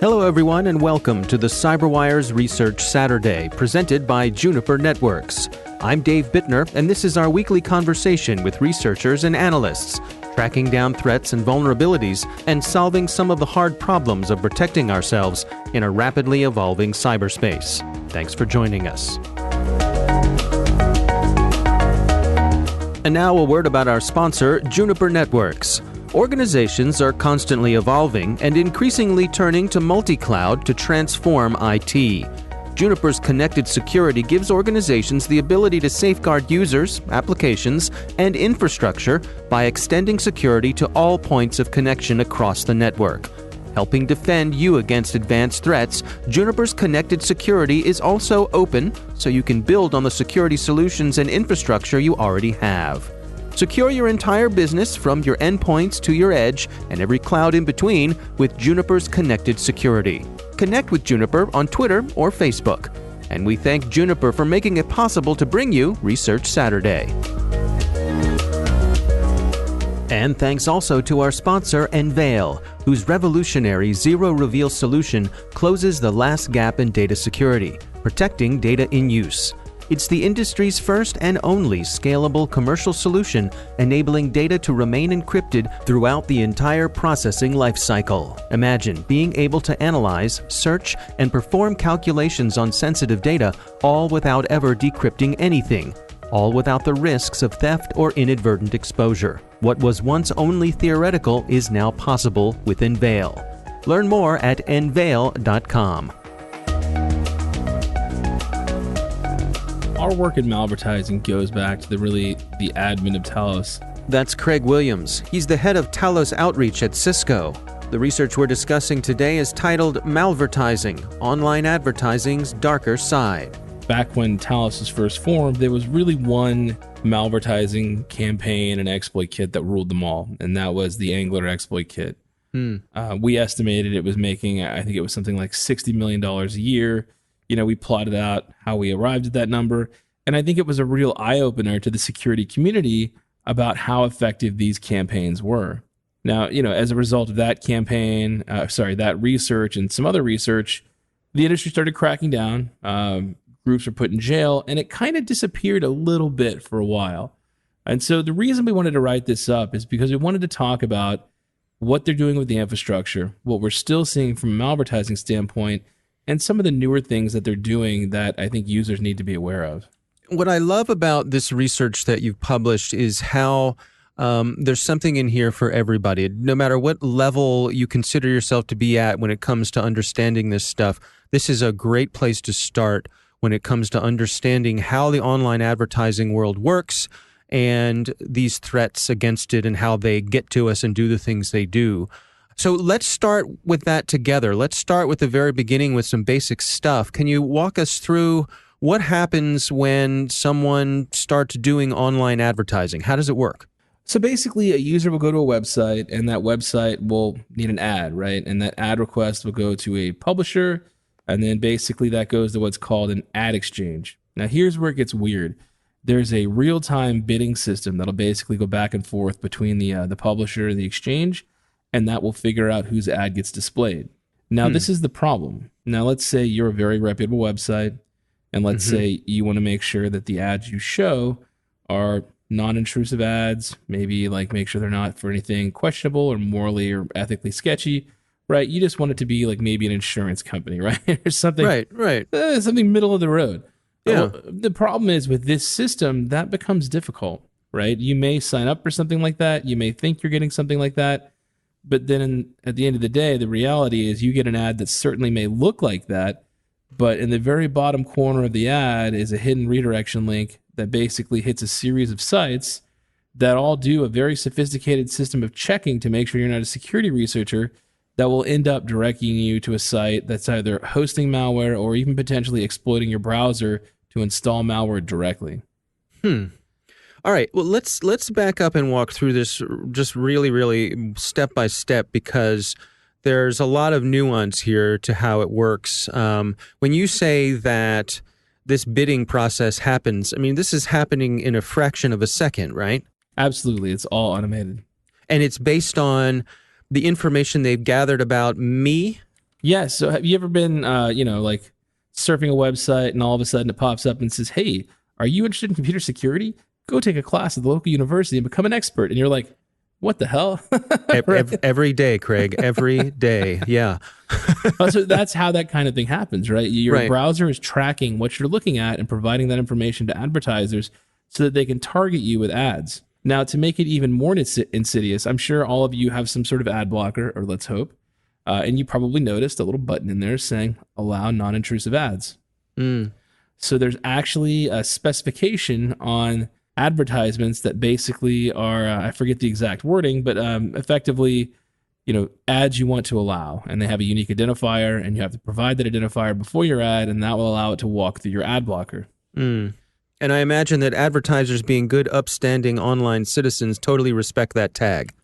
Hello everyone and welcome to the CyberWire's Research Saturday, presented by Juniper Networks. I'm Dave Bittner, and this is our weekly conversation with researchers and analysts, tracking down threats and vulnerabilities and solving some of the hard problems of protecting ourselves in a rapidly evolving cyberspace. Thanks for joining us. And now a word about our sponsor, Juniper Networks. Organizations are constantly evolving and increasingly turning to multi-cloud to transform IT. Juniper's connected security gives organizations the ability to safeguard users, applications, and infrastructure by extending security to all points of connection across the network. Helping defend you against advanced threats, Juniper's connected security is also open, so you can build on the security solutions and infrastructure you already have. Secure your entire business from your endpoints to your edge and every cloud in between with Juniper's connected security. Connect with Juniper on Twitter or Facebook. And we thank Juniper for making it possible to bring you Research Saturday. And thanks also to our sponsor, Enveil, whose revolutionary zero-reveal solution closes the last gap in data security, protecting data in use. It's the industry's first and only scalable commercial solution, enabling data to remain encrypted throughout the entire processing lifecycle. Imagine being able to analyze, search, and perform calculations on sensitive data, all without ever decrypting anything, all without the risks of theft or inadvertent exposure. What was once only theoretical is now possible with Enveil. Learn more at enveil.com. Our work in malvertising goes back to the admin of Talos. That's Craig Williams. He's the head of Talos Outreach at Cisco. The research we're discussing today is titled Malvertising, Online Advertising's Darker Side. Back when Talos was first formed, there was really one malvertising campaign and exploit kit that ruled them all, and that was the Angler exploit kit. We estimated it was making, I think it was something like $60 million a year. We plotted out how we arrived at that number, and I think it was a real eye-opener to the security community about how effective these campaigns were. Now, as a result of that campaign, that research and some other research, the industry started cracking down, groups were put in jail, and it kind of disappeared a little bit for a while. And so the reason we wanted to write this up is because we wanted to talk about what they're doing with the infrastructure, what we're still seeing from a malvertising standpoint, and some of the newer things that they're doing that I think users need to be aware of. What I love about this research that you've published is how there's something in here for everybody. No matter what level you consider yourself to be at when it comes to understanding this stuff, this is a great place to start when it comes to understanding how the online advertising world works and these threats against it and how they get to us and do the things they do. So let's start with that together. Let's start with the very beginning with some basic stuff. Can you walk us through what happens when someone starts doing online advertising? How does it work? So basically, a user will go to a website, and that website will need an ad, right? And that ad request will go to a publisher, and then basically that goes to what's called an ad exchange. Now, here's where it gets weird. There's a real-time bidding system that'll basically go back and forth between the publisher and the exchange, and that will figure out whose ad gets displayed. Now, this is the problem. Now, let's say you're a very reputable website, and let's say you want to make sure that the ads you show are non-intrusive ads, maybe like make sure they're not for anything questionable or morally or ethically sketchy, right? You just want it to be like maybe an insurance company, right? Or something, right. Something middle of the road. Yeah. The problem is with this system, that becomes difficult, right? You may sign up for something like that. You may think you're getting something like that. But then at the end of the day, the reality is you get an ad that certainly may look like that, but in the very bottom corner of the ad is a hidden redirection link that basically hits a series of sites that all do a very sophisticated system of checking to make sure you're not a security researcher that will end up directing you to a site that's either hosting malware or even potentially exploiting your browser to install malware directly. All right, well, let's back up and walk through this just really step by step, because there's a lot of nuance here to how it works. When you say that this bidding process happens, I mean, this is happening in a fraction of a second, right? Absolutely. It's all automated. And it's based on the information they've gathered about me? Yeah. So have you ever been, like surfing a website and all of a sudden it pops up and says, "Hey, are you interested in computer security? Go take a class at the local university and become an expert." And you're like, "What the hell?" Right? Every day, Craig, every day. Yeah. So that's how that kind of thing happens, right? Your Right. browser is tracking what you're looking at and providing that information to advertisers so that they can target you with ads. Now, to make it even more insidious, I'm sure all of you have some sort of ad blocker, or let's hope, and you probably noticed a little button in there saying allow non-intrusive ads. So there's actually a specification on advertisements that basically are, I forget the exact wording, but effectively, ads you want to allow. And they have a unique identifier, and you have to provide that identifier before your ad, and that will allow it to walk through your ad blocker. And I imagine that advertisers, being good, upstanding online citizens, totally respect that tag.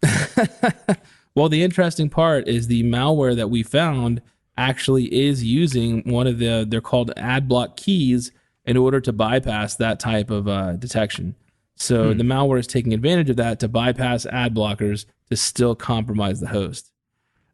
Well, the interesting part is the malware that we found actually is using one of they're called ad block keys in order to bypass that type of detection. So the malware is taking advantage of that to bypass ad blockers to still compromise the host.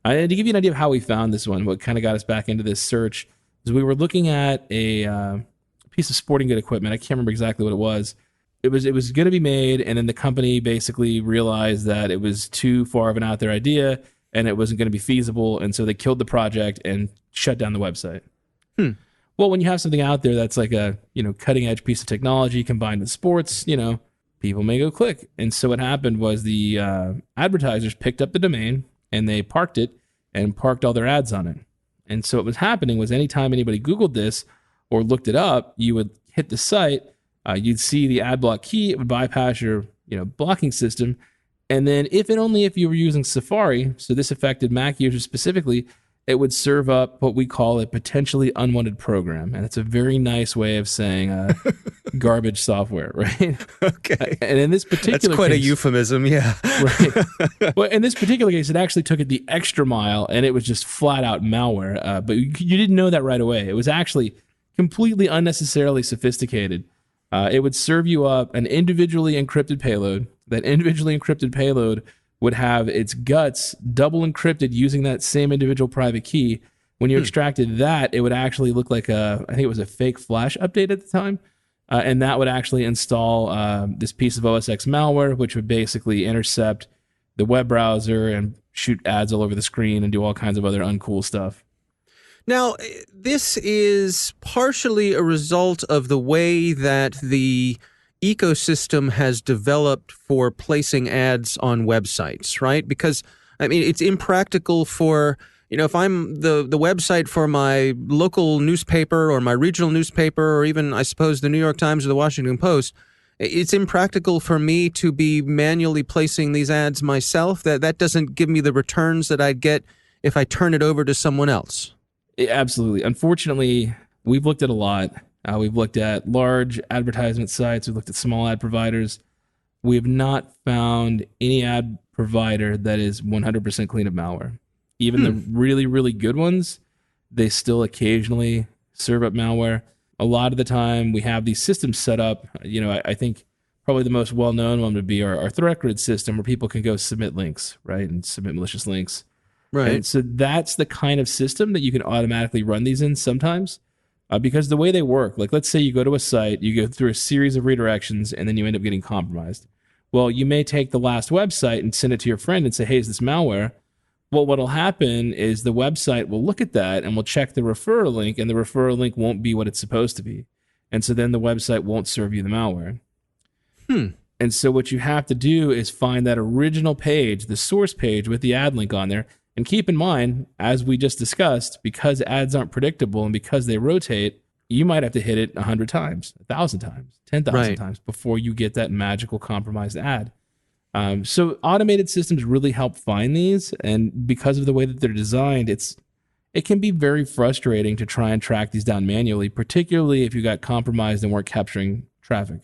And to give you an idea of how we found this one, what kind of got us back into this search is we were looking at a piece of sporting good equipment. I can't remember exactly what it was. It was going to be made, and then the company basically realized that it was too far of an out there idea and it wasn't going to be feasible, and so they killed the project and shut down the website. Well, when you have something out there that's like a cutting edge piece of technology combined with sports, people may go click. And so what happened was the advertisers picked up the domain and they parked it and parked all their ads on it. And so what was happening was anytime anybody Googled this or looked it up, you would hit the site, you'd see the ad block key, it would bypass your blocking system. And then if you were using Safari, so this affected Mac users specifically, it would serve up what we call a potentially unwanted program. And it's a very nice way of saying garbage software, right? Okay. And in this particular That's quite case, a euphemism, yeah. Right. Well, in this particular case, it actually took it the extra mile and it was just flat out malware. But you didn't know that right away. It was actually completely unnecessarily sophisticated. It would serve you up an individually encrypted payload. That individually encrypted payload would have its guts double encrypted using that same individual private key. When you extracted that, it would actually look like I think it was a fake Flash update at the time. And that would actually install this piece of OS X malware, which would basically intercept the web browser and shoot ads all over the screen and do all kinds of other uncool stuff. Now, this is partially a result of the way that the ecosystem has developed for placing ads on websites, right? Because, I mean, it's impractical for, if I'm the website for my local newspaper or my regional newspaper or even, I suppose, the New York Times or the Washington Post, it's impractical for me to be manually placing these ads myself. That doesn't give me the returns that I'd get if I turn it over to someone else. Absolutely. Unfortunately, we've looked at a lot. We've looked at large advertisement sites. We've looked at small ad providers. We have not found any ad provider that is 100% clean of malware. Even the really, really good ones, they still occasionally serve up malware. A lot of the time, we have these systems set up. I think probably the most well-known one would be our threat grid system, where people can go submit links, right, and submit malicious links. Right. And so that's the kind of system that you can automatically run these in sometimes. Because the way they work, like let's say you go to a site, you go through a series of redirections, and then you end up getting compromised. Well, you may take the last website and send it to your friend and say, hey, is this malware? Well, what'll happen is the website will look at that and will check the referral link, and the referral link won't be what it's supposed to be. And so then the website won't serve you the malware. And so what you have to do is find that original page, the source page with the ad link on there. And keep in mind, as we just discussed, because ads aren't predictable and because they rotate, you might have to hit it 100 times, 1,000 times, 10,000 times before you get that magical compromised ad. So automated systems really help find these. And because of the way that they're designed, it can be very frustrating to try and track these down manually, particularly if you got compromised and weren't capturing traffic.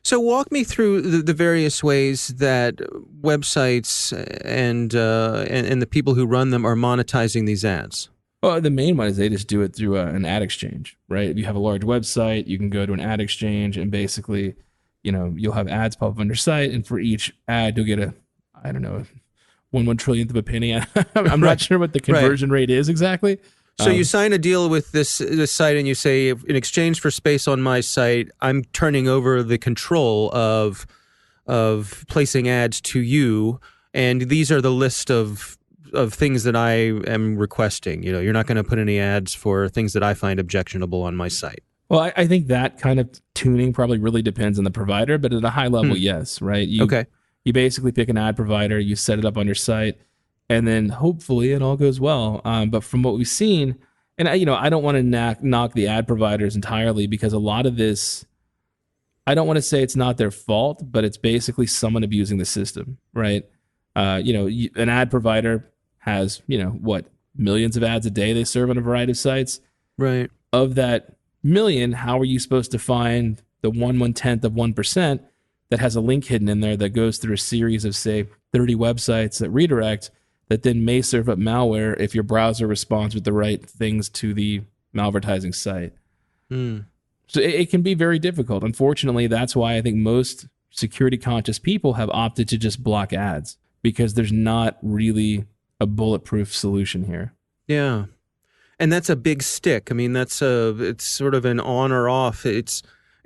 So walk me through the various ways that websites and the people who run them are monetizing these ads. Well, the main one is they just do it through an ad exchange, right? If you have a large website, you can go to an ad exchange and basically, you'll have ads pop up on your site, and for each ad, you'll get 1 trillionth of a penny. I'm not sure what the conversion rate is exactly. So you sign a deal with this site and you say, in exchange for space on my site, I'm turning over the control of placing ads to you, and these are the list of things that I am requesting. You're not going to put any ads for things that I find objectionable on my site. Well, I think that kind of tuning probably really depends on the provider, but at a high level, yes, right? You basically pick an ad provider, you set it up on your site, and then hopefully it all goes well. But from what we've seen, and I don't want to knock the ad providers entirely, because a lot of this, I don't want to say it's not their fault, but it's basically someone abusing the system, right? An ad provider has, millions of ads a day they serve on a variety of sites. Right. Of that million, how are you supposed to find the 1/10 of 1% that has a link hidden in there that goes through a series of, say, 30 websites that redirect, that then may serve up malware if your browser responds with the right things to the malvertising site? So it can be very difficult. Unfortunately, that's why I think most security conscious people have opted to just block ads, because there's not really a bulletproof solution here. Yeah. And that's a big stick. I mean, it's sort of an on or off. It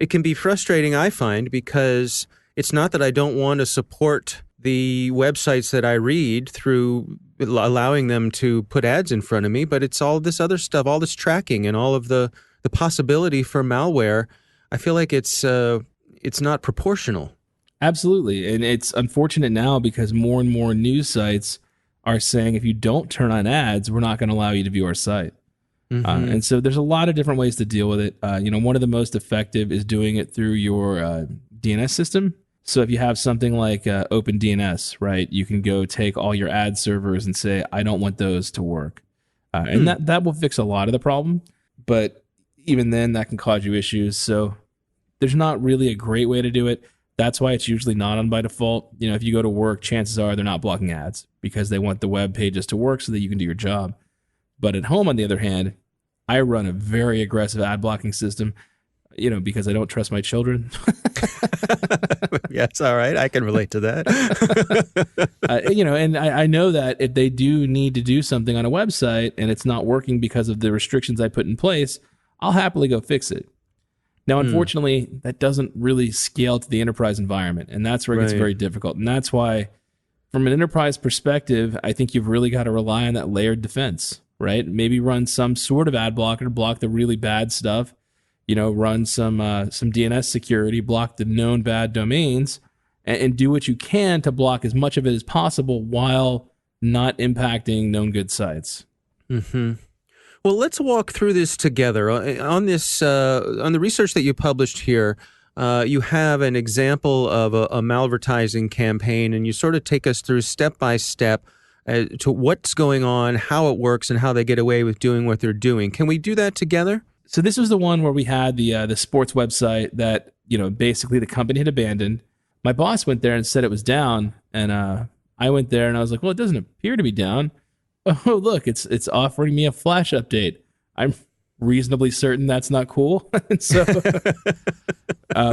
can be frustrating, I find, because it's not that I don't want to support the websites that I read through allowing them to put ads in front of me, but it's all this other stuff, all this tracking and all of the possibility for malware. I feel like it's not proportional. Absolutely. And it's unfortunate now because more and more news sites are saying, if you don't turn on ads, we're not going to allow you to view our site. And so there's a lot of different ways to deal with it. One of the most effective is doing it through your DNS system. So if you have something like OpenDNS, right, you can go take all your ad servers and say, I don't want those to work. And that will fix a lot of the problem. But even then, that can cause you issues. So there's not really a great way to do it. That's why it's usually not on by default. If you go to work, chances are they're not blocking ads because they want the web pages to work so that you can do your job. But at home, on the other hand, I run a very aggressive ad blocking system, because I don't trust my children. Yes, all right. I can relate to that. And I know that if they do need to do something on a website and it's not working because of the restrictions I put in place, I'll happily go fix it. Now, unfortunately, that doesn't really scale to the enterprise environment, and that's where it gets very difficult. And that's why, from an enterprise perspective, I think you've really got to rely on that layered defense, right? Maybe run some sort of ad blocker to block the really bad stuff. Run some DNS security, block the known bad domains, and do what you can to block as much of it as possible while not impacting known good sites. Well, let's walk through this together. On the research that you published here, you have an example of a malvertising campaign, and you sort of take us through step by step to what's going on, how it works, and how they get away with doing what they're doing. Can we do that together? So this was the one where we had the sports website that basically the company had abandoned. My boss went there and said it was down, and I went there and I was like, well, it doesn't appear to be down. Oh, look, it's offering me a flash update. I'm reasonably certain that's not cool. And so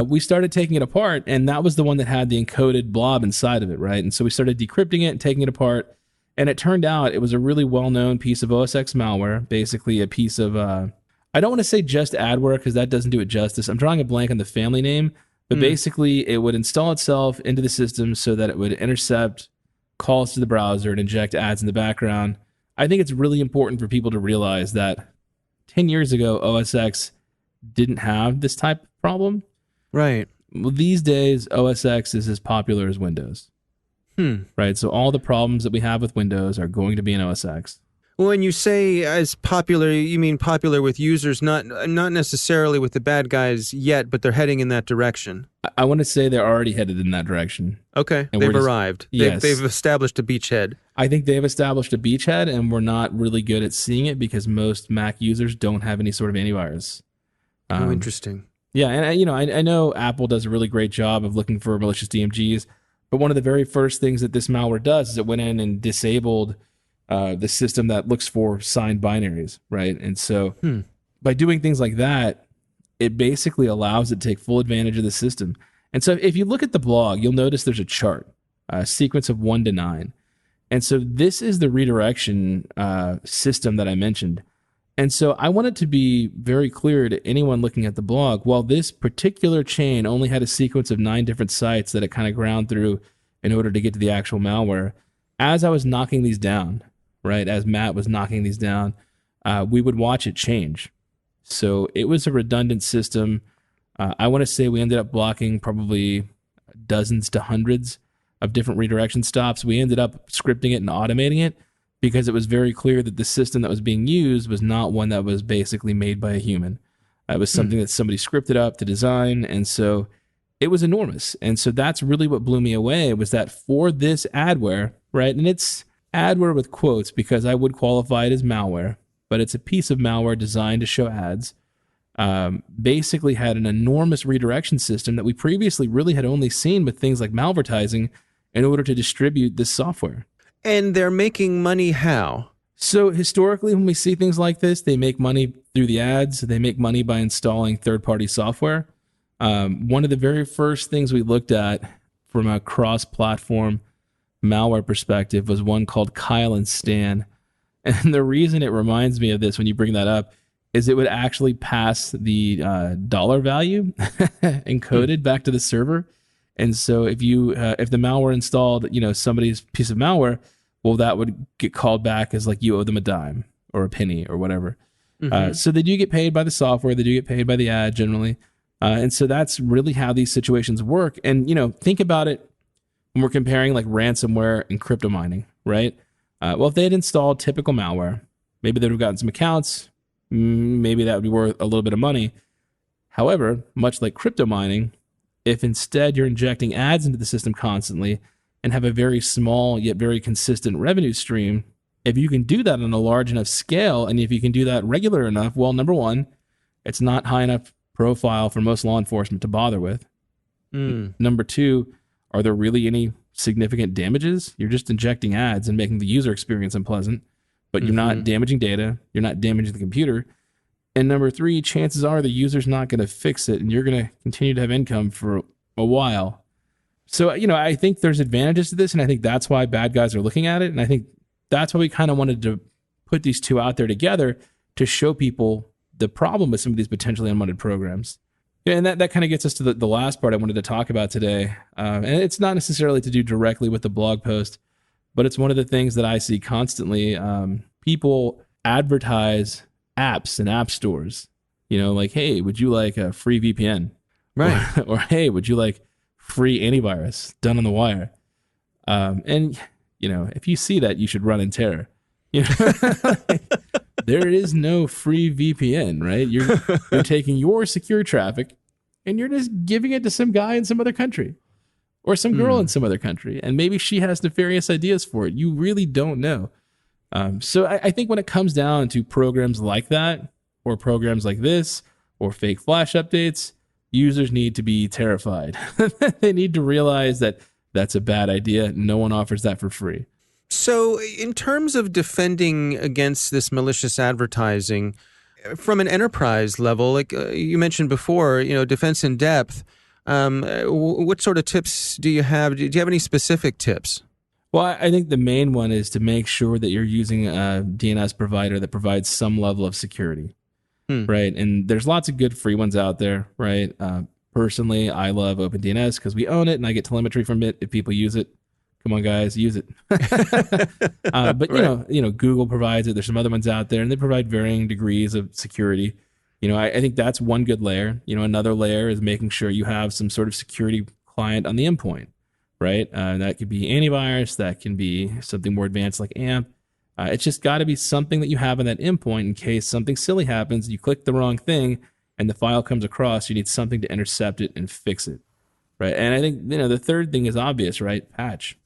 we started taking it apart, and that was the one that had the encoded blob inside of it, right? And so we started decrypting it and taking it apart, and it turned out it was a really well-known piece of OSX malware, basically a piece of, I don't want to say just adware because that doesn't do it justice. I'm drawing a blank on the family name, but basically it would install itself into the system so that it would intercept calls to the browser and inject ads in the background. I think it's really important for people to realize that 10 years ago, OSX didn't have this type of problem. Right. Well, these days, OSX is as popular as Windows. Right. So all the problems that we have with Windows are going to be in OSX. Well, when you say as popular, you mean popular with users, not necessarily with the bad guys yet, but they're heading in that direction. I want to say they're already headed in that direction. Okay, and they've arrived. Yes. They've established a beachhead. I think they've established a beachhead, and we're not really good at seeing it because most Mac users don't have any sort of antivirus. Interesting. Yeah, and I know Apple does a really great job of looking for malicious DMGs, but one of the very first things that this malware does is it went in and disabled the system that looks for signed binaries, right? And so by doing things like that, it basically allows it to take full advantage of the system. And so if you look at the blog, you'll notice there's a chart, a sequence of 1 to 9. And so this is the redirection system that I mentioned. And so I want it to be very clear to anyone looking at the blog, while this particular chain only had a sequence of 9 different sites that it kind of ground through in order to get to the actual malware, as I was knocking these down, right, as Matt was knocking these down, we would watch it change. So it was a redundant system. I want to say we ended up blocking probably dozens to hundreds of different redirection stops. We ended up scripting it and automating it because it was very clear that the system that was being used was not one that was basically made by a human. It was something that somebody scripted up to design, and so it was enormous. And so that's really what blew me away, was that for this adware, right, and it's adware with quotes because I would qualify it as malware, but it's a piece of malware designed to show ads, basically had an enormous redirection system that we previously really had only seen with things like malvertising in order to distribute this software. And they're making money how? So historically, when we see things like this, they make money through the ads. They make money by installing third-party software. One of the very first things we looked at from a cross-platform malware perspective was one called Kyle and Stan. And the reason it reminds me of this when you bring that up is it would actually pass the dollar value encoded back to the server. And so if the malware installed, somebody's piece of malware, well, that would get called back as like you owe them a dime or a penny or whatever. So they do get paid by the software. They do get paid by the ad generally. And so that's really how these situations work. And, think about it when we're comparing like ransomware and crypto mining, right? Well, if they had installed typical malware, maybe they would have gotten some accounts. Maybe that would be worth a little bit of money. However, much like crypto mining, if instead you're injecting ads into the system constantly and have a very small yet very consistent revenue stream, if you can do that on a large enough scale, and if you can do that regular enough, well, number one, it's not high enough profile for most law enforcement to bother with. Number two, are there really any significant damages? You're just injecting ads and making the user experience unpleasant, but you're not damaging data. You're not damaging the computer. And number three, chances are the user's not going to fix it, and you're going to continue to have income for a while. So, I think there's advantages to this, and I think that's why bad guys are looking at it. And I think that's why we kind of wanted to put these two out there together to show people the problem with some of these potentially unwanted programs. Yeah, and that kind of gets us to the last part I wanted to talk about today. And it's not necessarily to do directly with the blog post, but it's one of the things that I see constantly. People advertise apps in app stores, like, hey, would you like a free VPN? Right. Or hey, would you like free antivirus done on the wire? And, if you see that, you should run in terror. There is no free VPN, right? You're taking your secure traffic and you're just giving it to some guy in some other country or some girl in some other country. And maybe she has nefarious ideas for it. You really don't know. So I think when it comes down to programs like that, or programs like this, or fake flash updates, users need to be terrified. They need to realize that that's a bad idea. No one offers that for free. So in terms of defending against this malicious advertising, from an enterprise level, like you mentioned before, defense in depth, what sort of tips do you have? Do you have any specific tips? Well, I think the main one is to make sure that you're using a DNS provider that provides some level of security, right? And there's lots of good free ones out there, right? Personally, I love OpenDNS because we own it and I get telemetry from it if people use it. Come on, guys, use it. But right. Google provides it. There's some other ones out there, and they provide varying degrees of security. I think that's one good layer. Another layer is making sure you have some sort of security client on the endpoint, right? That could be antivirus. That can be something more advanced like AMP. It's just got to be something that you have on that endpoint in case something silly happens. You click the wrong thing, and the file comes across. You need something to intercept it and fix it, right? And I think the third thing is obvious, right? Patch.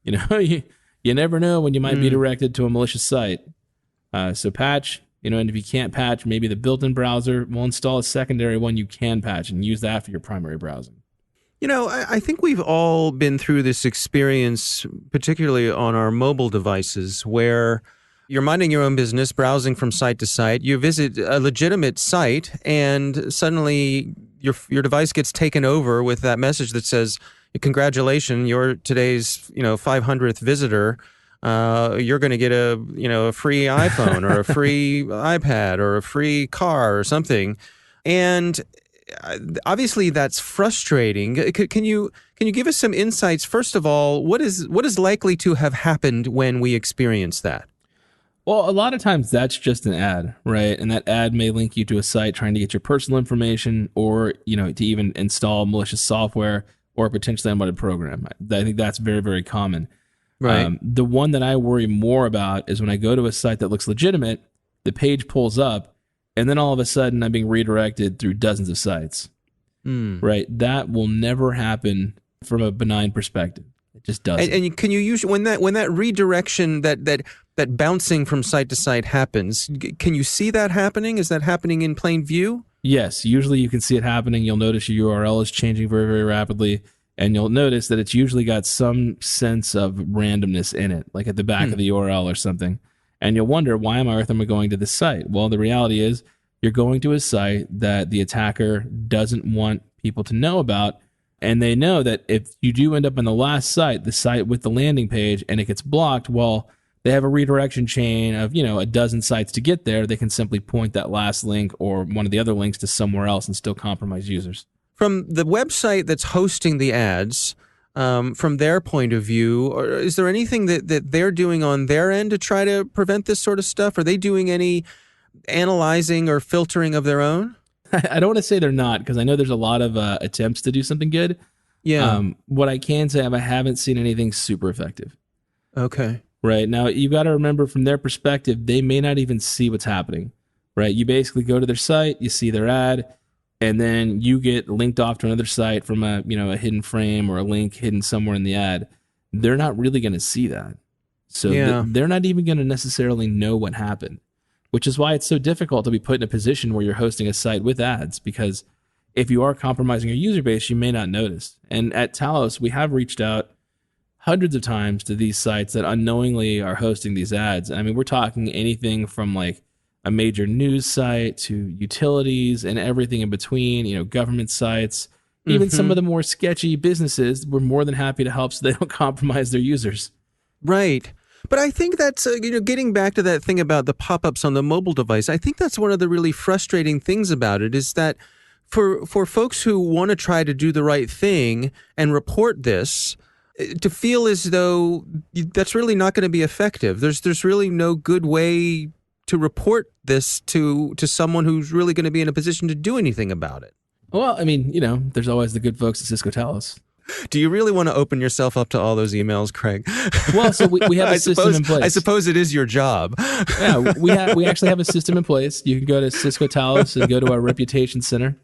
You never know when you might be directed to a malicious site. So patch, and if you can't patch, maybe the built-in browser will install a secondary one you can patch and use that for your primary browsing. I think we've all been through this experience, particularly on our mobile devices, where you're minding your own business, browsing from site to site. You visit a legitimate site, and suddenly your device gets taken over with that message that says, congratulations, you're today's 500th visitor. you're going to get a free iPhone or a free iPad or a free car or something. And obviously that's frustrating. Can you give us some insights? First of all, what is likely to have happened when we experience that? Well, a lot of times that's just an ad, right? And that ad may link you to a site trying to get your personal information, or to even install malicious software or a potentially unwanted program. I think that's very, very common. Right. The one that I worry more about is when I go to a site that looks legitimate, the page pulls up, and then all of a sudden I'm being redirected through dozens of sites. Right? That will never happen from a benign perspective. It just doesn't. And can you use when that redirection, that bouncing from site to site happens? Can you see that happening? Is that happening in plain view? Yes, usually you can see it happening. You'll notice your URL is changing very, very rapidly, and you'll notice that it's usually got some sense of randomness in it, like at the back of the URL or something. And you'll wonder, why am I going to this site? Well, the reality is you're going to a site that the attacker doesn't want people to know about. And they know that if you do end up on the last site, the site with the landing page, and it gets blocked, well, they have a redirection chain of, a dozen sites to get there. They can simply point that last link or one of the other links to somewhere else and still compromise users. From the website that's hosting the ads, from their point of view, or is there anything that they're doing on their end to try to prevent this sort of stuff? Are they doing any analyzing or filtering of their own? I don't want to say they're not, because I know there's a lot of attempts to do something good. Yeah. What I can say, I haven't seen anything super effective. Okay. Right. Now, you got to remember, from their perspective, they may not even see what's happening. Right. You basically go to their site, you see their ad, and then you get linked off to another site from a hidden frame or a link hidden somewhere in the ad. They're not really going to see that. So they're not even going to necessarily know what happened, which is why it's so difficult to be put in a position where you're hosting a site with ads, because if you are compromising your user base, you may not notice. And at Talos, we have reached out hundreds of times to these sites that unknowingly are hosting these ads. I mean, we're talking anything from like a major news site to utilities and everything in between, government sites, even some of the more sketchy businesses. We're more than happy to help so they don't compromise their users. Right. But I think that's, getting back to that thing about the pop-ups on the mobile device, I think that's one of the really frustrating things about it, is that for folks who want to try to do the right thing and report this, to feel as though that's really not going to be effective. There's really no good way to report this to someone who's really going to be in a position to do anything about it. Well, I mean, there's always the good folks at Cisco Talos. Do you really want to open yourself up to all those emails, Craig? Well, so we have a system in place. I suppose it is your job. Yeah, we actually have a system in place. You can go to Cisco Talos and go to our reputation center.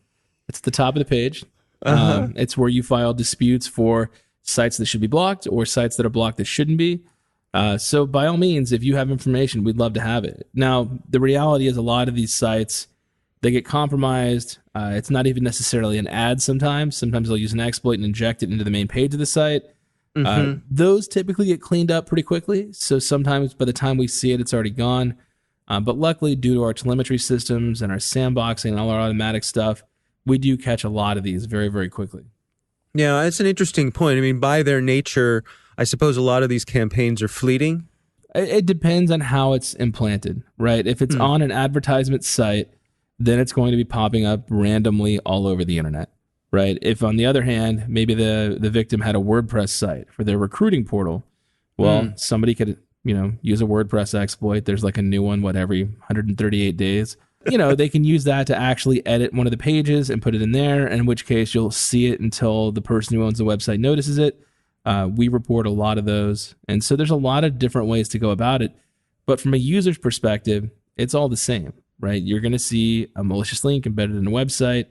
It's at the top of the page. It's where you file disputes for sites that should be blocked or sites that are blocked that shouldn't be. So by all means, if you have information, we'd love to have it. Now, the reality is a lot of these sites, they get compromised. It's not even necessarily an ad sometimes. Sometimes they'll use an exploit and inject it into the main page of the site. Those typically get cleaned up pretty quickly. So sometimes by the time we see it, it's already gone. But luckily, due to our telemetry systems and our sandboxing and all our automatic stuff, we do catch a lot of these very, very quickly. Yeah, it's an interesting point. I mean, by their nature, I suppose a lot of these campaigns are fleeting. It depends on how it's implanted, right? If it's on an advertisement site, then it's going to be popping up randomly all over the internet, right? If, on the other hand, maybe the victim had a WordPress site for their recruiting portal, well, somebody could, use a WordPress exploit. There's like a new one, every 138 days. They can use that to actually edit one of the pages and put it in there, in which case you'll see it until the person who owns the website notices it. We report a lot of those. And so there's a lot of different ways to go about it. But from a user's perspective, it's all the same, right? You're going to see a malicious link embedded in a website,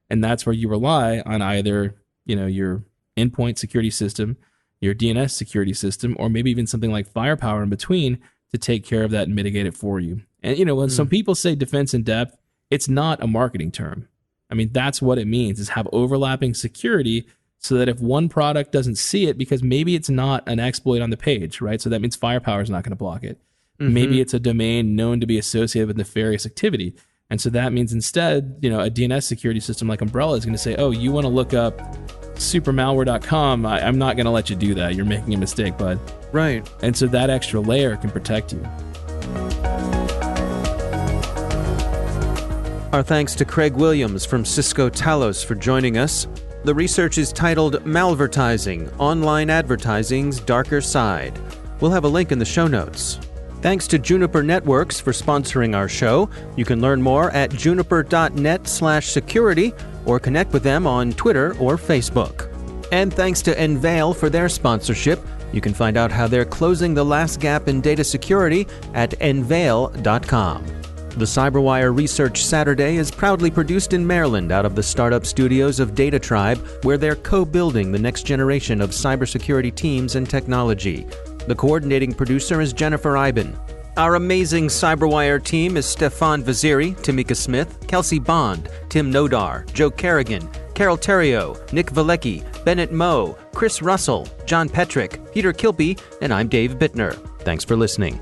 and that's where you rely on either, your endpoint security system, your DNS security system, or maybe even something like Firepower in between to take care of that and mitigate it for you. And, when some people say defense in depth, it's not a marketing term. I mean, that's what it means, is have overlapping security so that if one product doesn't see it, because maybe it's not an exploit on the page, right? So that means Firepower is not going to block it. Maybe it's a domain known to be associated with nefarious activity. And so that means instead, a DNS security system like Umbrella is going to say, oh, you want to look up supermalware.com, I'm not going to let you do that. You're making a mistake, bud. Right. And so that extra layer can protect you. Our thanks to Craig Williams from Cisco Talos for joining us. The research is titled Malvertising, Online Advertising's Darker Side. We'll have a link in the show notes. Thanks to Juniper Networks for sponsoring our show. You can learn more at juniper.net/security or connect with them on Twitter or Facebook. And thanks to Enveil for their sponsorship. You can find out how they're closing the last gap in data security at enveil.com. The CyberWire Research Saturday is proudly produced in Maryland out of the startup studios of Data Tribe, where they're co-building the next generation of cybersecurity teams and technology. The coordinating producer is Jennifer Iben. Our amazing CyberWire team is Stefan Vaziri, Tamika Smith, Kelsey Bond, Tim Nodar, Joe Kerrigan, Carol Terrio, Nick Valecki, Bennett Moe, Chris Russell, John Petrick, Peter Kilby, and I'm Dave Bittner. Thanks for listening.